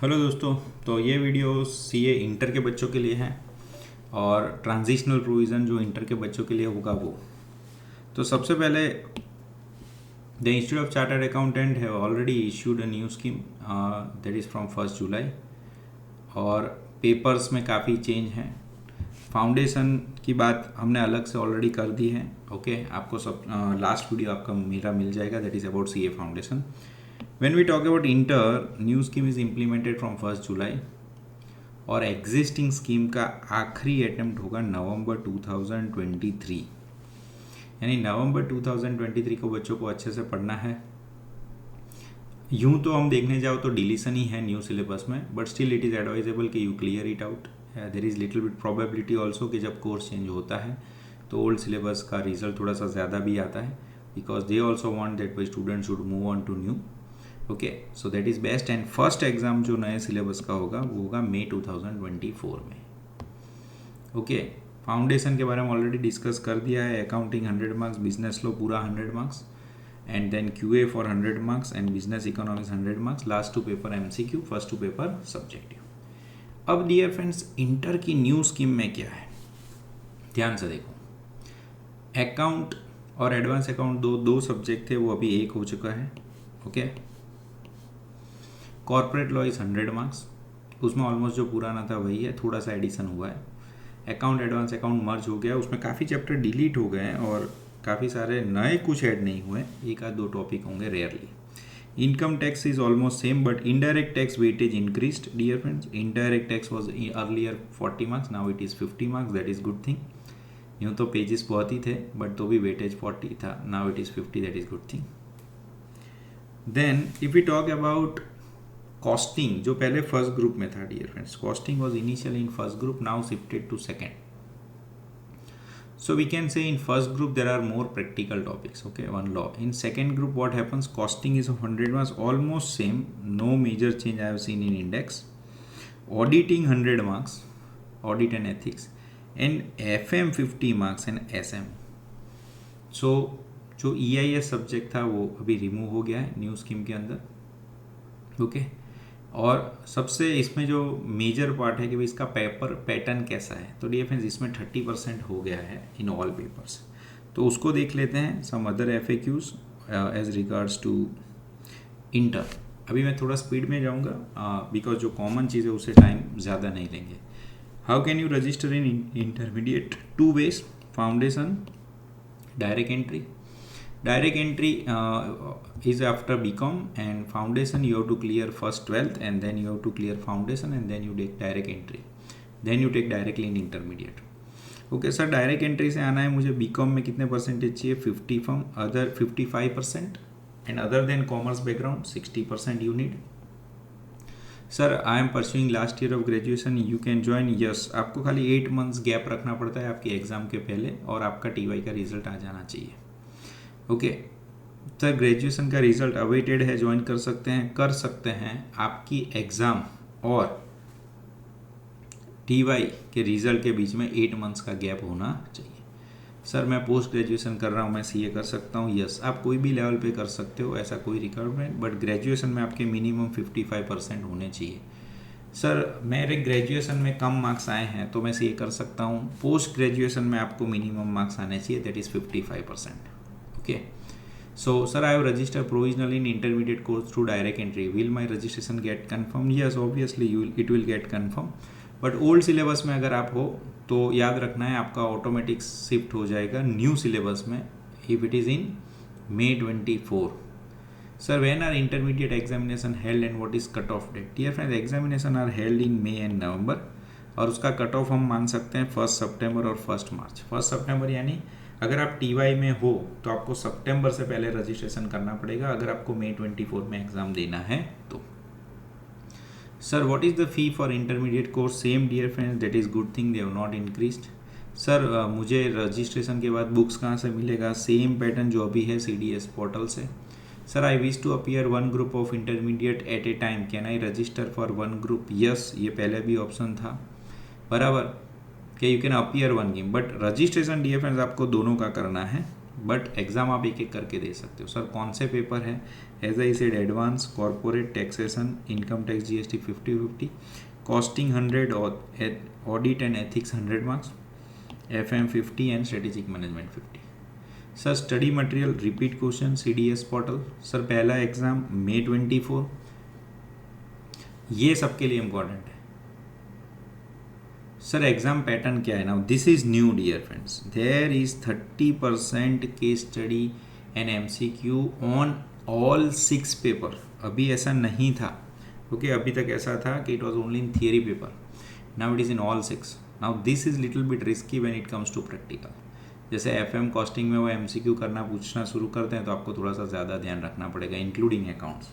Hello दोस्तों। तो ये वीडियो सीए इंटर के बच्चों के लिए है और ट्रांजिशनल प्रोविज़न जो इंटर के बच्चों के लिए होगा वो। तो सबसे पहले the institute of chartered accountant have already issued a new scheme that is from 1 जुलाई और पेपर्स में काफ़ी चेंज हैं। फाउंडेशन की बात हमने अलग से ऑलरेडी कर दी है। ओके आपको सब लास्ट वीडियो आपका मेरा मिल जाएगा, that is about CA foundation. When we talk about inter, new scheme is implemented from 1 जुलाई और एग्जिस्टिंग स्कीम का आखिरी अटेम्प्ट होगा नवंबर 2023, यानी नवंबर 2023 को बच्चों को अच्छे से पढ़ना है। यूं तो हम देखने जाओ तो डिलीशन ही है न्यू सिलेबस में, but still it is advisable कि you clear it out. There is little bit probability also कि जब कोर्स चेंज होता है तो ओल्ड सिलेबस का रिजल्ट थोड़ा सा ज़्यादा भी आता है, because they also want that student should move on to new. Okay so that is best. And first exam जो नए सिलेबस का होगा वो होगा मई 2024 में। ओके फाउंडेशन के बारे में ऑलरेडी डिस्कस कर दिया है। अकाउंटिंग 100 मार्क्स, बिजनेस लो पूरा 100 marks, and then QA for 100 marks and business economics 100 marks. Last 2 paper MCQ, first 2 paper subjective. अब डियर फ्रेंड्स, इंटर की न्यू स्कीम में क्या है ध्यान से देखो। अकाउंट और एडवांस अकाउंट दो सब्जेक्ट थे, वो अभी एक हो चुका है। Okay corporate law is 100 marks, उसमें ऑलमोस्ट जो पुराना था वही है, थोड़ा सा एडिशन हुआ है। अकाउंट एडवांस अकाउंट मर्ज हो गया, उसमें काफ़ी चैप्टर डिलीट हो गए हैं और काफ़ी सारे नए कुछ ऐड नहीं हुए, एक आध दो टॉपिक होंगे rarely. Income tax is almost same, but indirect tax weightage increased dear friends. Indirect tax was earlier 40 marks, now it is 50 marks, that is good thing. यूँ तो पेजेस बहुत ही थे बट तो भी वेटेज 40 था, now it is 50, that is good thing. Then if we talk about costing, जो पहले first group में था dear friends, costing was initially in first group, now shifted to second. So we can say in first group there are more practical topics, okay, one law. In second group what happens, costing is of 100 marks, almost same, no major change I have seen in index. Auditing 100 marks, audit and ethics, and FM 50 marks and SM. So जो EIS subject था वो अभी remove हो गया है new scheme के अंदर, okay और सबसे इसमें जो मेजर पार्ट है कि भाई इसका पेपर पैटर्न कैसा है, तो डियर फ्रेंड्स इसमें 30% हो गया है इन ऑल पेपर्स, तो उसको देख लेते हैं। Some other FAQs as regards to inter. अभी मैं थोड़ा स्पीड में जाऊंगा बिकॉज जो कॉमन चीज़ है उससे टाइम ज़्यादा नहीं लेंगे। How can you register in intermediate? 2 ways, foundation, direct entry. Direct entry is after BCom, and foundation you have to clear first 12th and then you have to clear foundation and then you take direct entry, then you take directly in intermediate. Okay sir direct entry से आना है मुझे, BCom में कितने percentage चाहिए? 50 from other 55% and other than commerce background 60% you need. Sir I am pursuing last year of graduation, you can join. Yes, आपको खाली 8 months gap रखना पड़ता है आपके एग्जाम के पहले और आपका TY का रिजल्ट आ जाना चाहिए. ओके सर ग्रेजुएशन का रिजल्ट अवेटेड है, ज्वाइन कर सकते हैं. आपकी एग्ज़ाम और TY के रिजल्ट के बीच में 8 months का गैप होना चाहिए. सर मैं पोस्ट ग्रेजुएशन कर रहा हूँ, मैं CA कर सकता हूँ. यस, आप कोई भी लेवल पे कर सकते हो, ऐसा कोई रिक्वायरमेंट, बट ग्रेजुएशन में आपके मिनिमम 55% होने चाहिए. सर मेरे ग्रेजुएशन में कम मार्क्स आए हैं तो मैं CA कर सकता हूँ. पोस्ट ग्रेजुएशन में आपको मिनिमम मार्क्स आने चाहिए, that is 55%. Okay, so sir I have registered provisionally in intermediate course through direct entry. Will my registration get confirmed? Yes, obviously it will get confirmed. But old syllabus में अगर आप हो तो याद रखना है आपका ऑटोमेटिक शिफ्ट हो जाएगा न्यू सिलेबस में if it is in May 24. Sir when are intermediate examination held and what is cut off date? Dear friends, examination are held in May and November और उसका कट ऑफ हम मान सकते हैं 1 सितंबर और 1 मार्च. 1 सितंबर यानी अगर आप TY में हो तो आपको सितंबर से पहले रजिस्ट्रेशन करना पड़ेगा अगर आपको May 24 में एग्ज़ाम देना है तो. Sir what is the fee for intermediate course? Same dear friends, that is good thing, they have not increased. Sir मुझे रजिस्ट्रेशन के बाद बुक्स कहाँ से मिलेगा? सेम पैटर्न जो अभी है CDS पोर्टल से. Sir I wish to appear 1 group of intermediate at a time, can I register for 1 group? Yes, ये पहले भी ऑप्शन था बराबर कि you can appear 1 game, but registration dear friends आपको दोनों का करना है. बट एग्ज़ाम आप एक एक करके दे सकते हो। सर कौन से पेपर है? As I said, advance, corporate taxation, income tax, GST 50-50, costing 100 और audit and ethics 100 marks, FM 50 and strategic management 50। Sir study material repeat question CDS portal. Sir पहला एग्ज़ाम May 24, ये सबके लिए इम्पोर्टेंट है। Sir exam pattern क्या है? Now this is new dear friends, there is 30% case study and MCQ on all 6 paper. अभी ऐसा नहीं था, क्योंकि अभी तक ऐसा था कि it was only in theory paper, now it is in all 6। Now this is little bit risky when it comes to practical. जैसे FM कॉस्टिंग में वो MCQ करना पूछना शुरू करते हैं तो आपको थोड़ा सा ज़्यादा ध्यान रखना पड़ेगा, इंक्लूडिंग अकाउंट्स।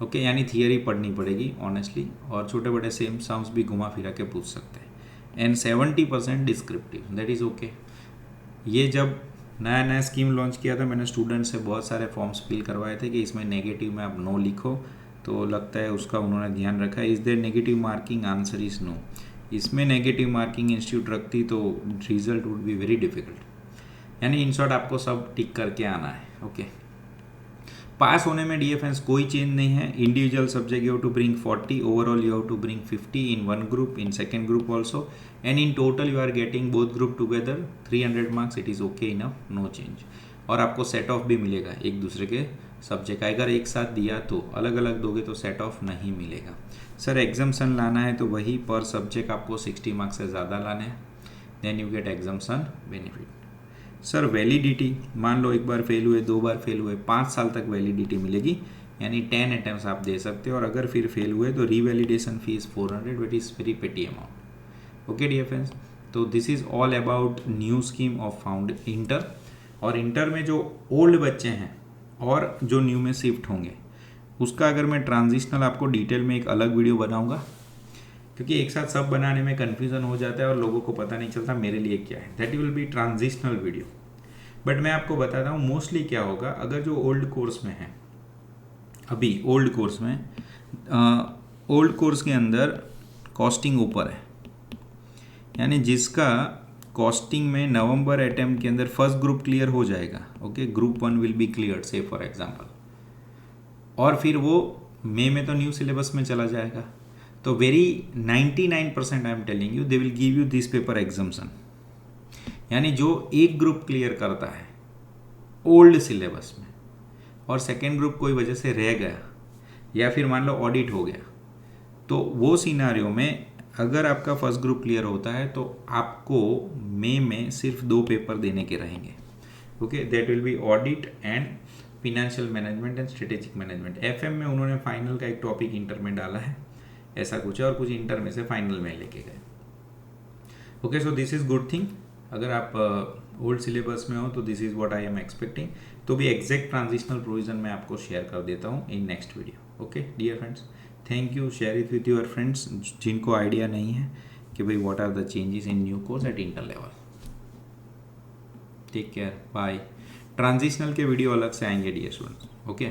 ओके, यानी थियरी पढ़नी पड़ेगी ऑनेस्टली, और छोटे बड़े सेम सम्स भी घुमा फिरा के पूछ सकते हैं। And 70% descriptive, that is okay. ये जब नया नया स्कीम लॉन्च किया था, मैंने स्टूडेंट से बहुत सारे फॉर्म्स फिल करवाए थे कि इसमें नेगेटिव में आप नो लिखो, तो लगता है उसका उन्होंने ध्यान रखा है। Is there negative marking? Answer is no. इसमें नेगेटिव मार्किंग इंस्टीट्यूट रखती तो result would be very difficult. यानी इन शॉर्ट आपको सब टिक करके आना है। ओके, पास होने में DFS कोई चेंज नहीं है। Individual subject you have to bring 40, overall you have to bring 50 in one group, in second group also, and in total you are getting both group together 300 marks. It is okay enough, no change. और आपको set of भी मिलेगा एक दूसरे के subject का। अगर एक साथ दिया तो अलग अलग दोगे तो सेट ऑफ नहीं मिलेगा। सर एग्जाम्सन लाना है तो वही पर सब्जेक्ट आपको 60 मार्क्स से ज़्यादा लाने हैं, then you get exemption benefit. Sir validity, मान लो एक बार फेल हुए, 2 बार फेल हुए, 5 साल तक वैलिडिटी मिलेगी, यानी 10 अटैम्प्ट्स आप दे सकते हो। और अगर फिर फेल हुए तो रीवैलिडेशन फीस 400, विच इज़ वेरी पेटी अमाउंट। ओके डियर फ्रेंड्स, तो this is all about new scheme of found inter. और इंटर में जो ओल्ड बच्चे हैं और जो न्यू में शिफ्ट होंगे, उसका अगर मैं ट्रांजिशनल आपको डिटेल में एक अलग वीडियो बनाऊंगा, क्योंकि एक साथ सब बनाने में कन्फ्यूज़न हो जाता है और लोगों को पता नहीं चलता मेरे लिए क्या है। That will be transitional video. But मैं आपको बताता हूँ मोस्टली क्या होगा। अगर जो ओल्ड कोर्स में है, अभी ओल्ड कोर्स में, ओल्ड कोर्स के अंदर कॉस्टिंग ऊपर है, यानी जिसका कॉस्टिंग में नवंबर अटेम्प्ट के अंदर फर्स्ट ग्रुप क्लियर हो जाएगा, okay, group 1 will be clear से फॉर एग्जांपल, और फिर वो मई में तो न्यू सिलेबस में चला जाएगा, तो very 99% I am telling you they will give you this paper एग्जाम्सन। यानी जो एक ग्रुप क्लियर करता है ओल्ड सिलेबस में और सेकेंड ग्रुप कोई वजह से रह गया या फिर मान लो ऑडिट हो गया, तो वो सिनारियो में अगर आपका फर्स्ट ग्रुप क्लियर होता है तो आपको मई में सिर्फ 2 पेपर देने के रहेंगे। Okay, that will be audit and financial management and strategic management. FM में उन्होंने फाइनल का एक टॉपिक इंटर में डाला है, ऐसा कुछ है, और कुछ इंटर में से फाइनल में लेके गए। Okay, so this is good thing. अगर आप ओल्ड सिलेबस में हो तो this is what I am expecting. तो भी एग्जैक्ट ट्रांजिशनल प्रोविजन मैं आपको शेयर कर देता हूँ in next video. Okay dear friends, thank you, share it with your friends जिनको आइडिया नहीं है कि भाई what are the changes in new course at inter level. Take care, bye. Transitional के वीडियो अलग से आएंगे डियर स्टूडेंट्स। ओके।